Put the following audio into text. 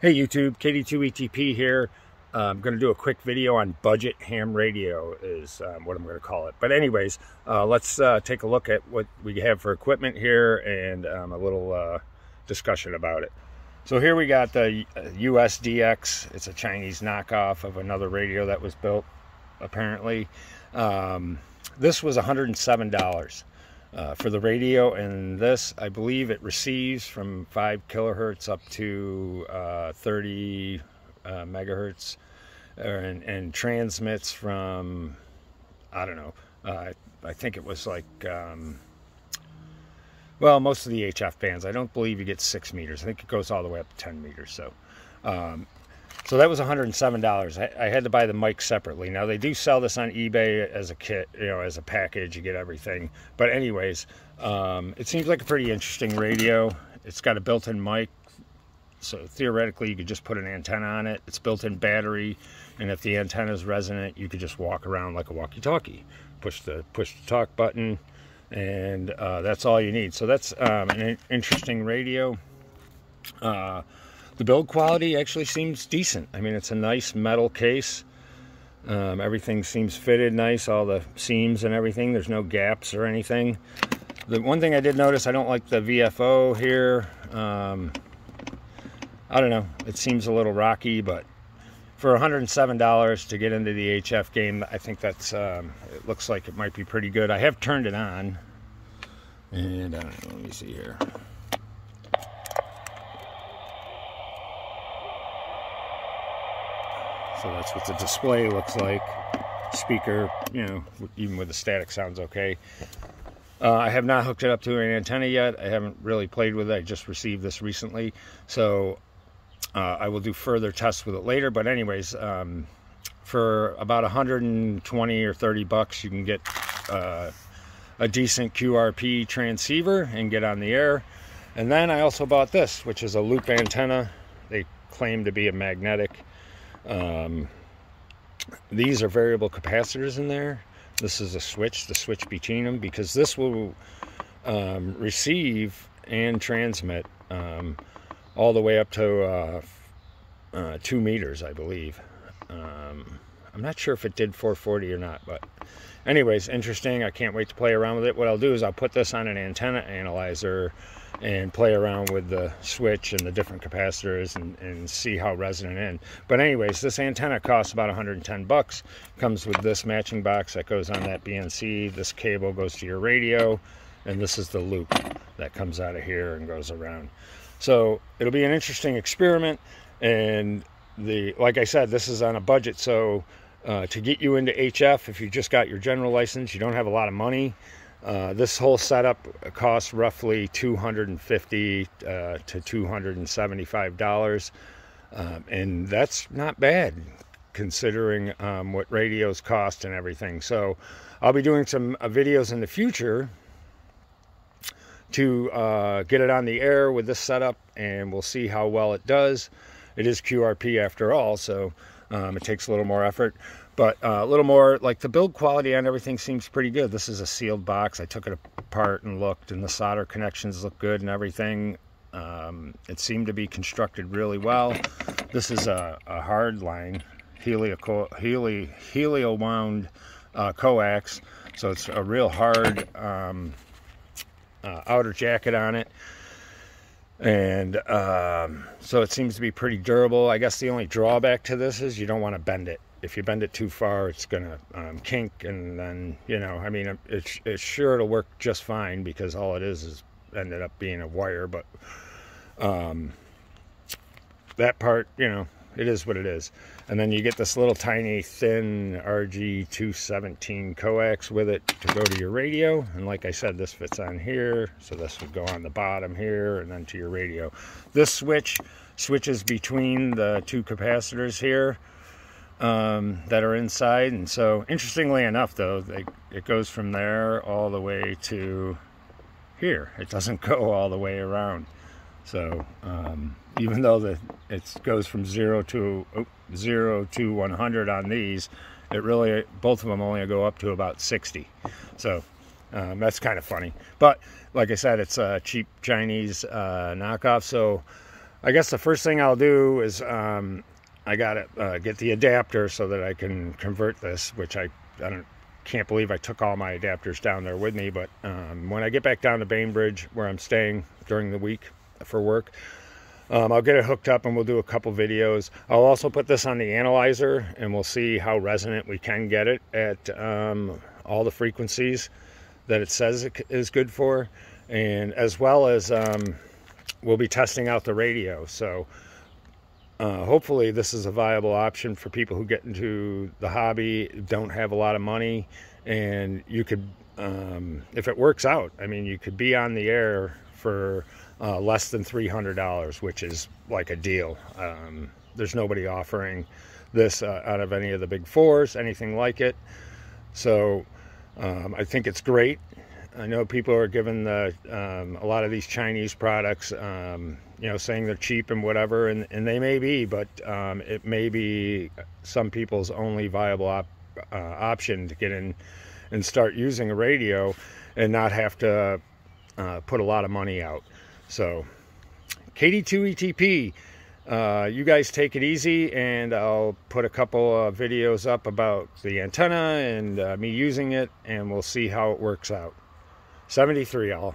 Hey YouTube, KD2ETP here. I'm going to do a quick video on budget ham radio is what I'm going to call it. But anyways, let's take a look at what we have for equipment here and a little discussion about it. So here we got the usdx. It's a Chinese knockoff of another radio that was built, apparently. This was $107 for the radio, and this, I believe it receives from 5 kilohertz up to 30 megahertz, and transmits from, I don't know, I think it was like, well, most of the HF bands. I don't believe you get 6 meters. I think it goes all the way up to 10 meters. So so that was $107. I had to buy the mic separately. Now they do sell this on eBay as a kit, you know, as a package. You get everything. But anyways, it seems like a pretty interesting radio. It's got a built-in mic, so theoretically you could just put an antenna on it. It's built-in battery, and if the antenna is resonant, you could just walk around like a walkie-talkie. Push the talk button, and that's all you need. So that's an interesting radio. The build quality actually seems decent. I mean, it's a nice metal case. Everything seems fitted nice, all the seams and everything. There's no gaps or anything. The one thing I did notice, I don't like the VFO here. I don't know, it seems a little rocky, but for $107 to get into the HF game, I think that's, it looks like it might be pretty good. I have turned it on, and I don't know, let me see here. So that's what the display looks like. Speaker, you know, even with the static sounds okay. I have not hooked it up to an antenna yet. I haven't really played with it. I just received this recently. So I will do further tests with it later. But anyways, for about 120 or 30 bucks, you can get a decent QRP transceiver and get on the air. And then I also bought this, which is a loop antenna. They claim to be a magnetic. These are variable capacitors in there. This is a switch, the switch between them, because this will receive and transmit all the way up to 2 meters, I believe. I'm not sure if it did 440 or not, but anyways, interesting. I can't wait to play around with it. What I'll do is I'll put this on an antenna analyzer and play around with the switch and the different capacitors and see how resonant in. But anyways, this antenna costs about 110 bucks. Comes with this matching box that goes on that BNC. This cable goes to your radio, and this is the loop that comes out of here and goes around. So it'll be an interesting experiment, and like I said, this is on a budget, so to get you into HF, if you just got your general license, you don't have a lot of money. This whole setup costs roughly $250 to $275, and that's not bad considering what radios cost and everything. So I'll be doing some videos in the future to get it on the air with this setup, and we'll see how well it does. It is QRP after all, so it takes a little more effort. But a little more, like the build quality on everything seems pretty good. This is a sealed box. I took it apart and looked, and the solder connections look good and everything. It seemed to be constructed really well. This is a hard line, helio wound coax, so it's a real hard outer jacket on it. And so it seems to be pretty durable. I guess the only drawback to this is you don't want to bend it. If you bend it too far, it's gonna kink, and then, you know, I mean, it's sure it'll work just fine, because all it is ended up being a wire. But that part, you know, it is what it is. And then you get this little tiny thin RG217 coax with it to go to your radio. And like I said, this fits on here, so this would go on the bottom here and then to your radio. This switch switches between the two capacitors here that are inside. And so interestingly enough, though, it goes from there all the way to here. It doesn't go all the way around. So even though it goes from 0 to 100 on these, it really, both of them only go up to about 60. So that's kind of funny. But like I said, it's a cheap Chinese knockoff. So I guess the first thing I'll do is I gotta get the adapter so that I can convert this, which I can't believe I took all my adapters down there with me. But when I get back down to Bainbridge, where I'm staying during the week for work, I'll get it hooked up and we'll do a couple videos. I'll also put this on the analyzer and we'll see how resonant we can get it at all the frequencies that it says it is good for, and as well as we'll be testing out the radio. So hopefully this is a viable option for people who get into the hobby, don't have a lot of money, and you could, if it works out, I mean, you could be on the air for less than $300, which is like a deal. There's nobody offering this out of any of the big fours, anything like it. So I think it's great. I know people are giving a lot of these Chinese products, you know, saying they're cheap and whatever, and they may be, but it may be some people's only viable option to get in and start using a radio and not have to put a lot of money out. So KD2ETP, you guys take it easy, and I'll put a couple of videos up about the antenna and me using it, and we'll see how it works out. 73 all.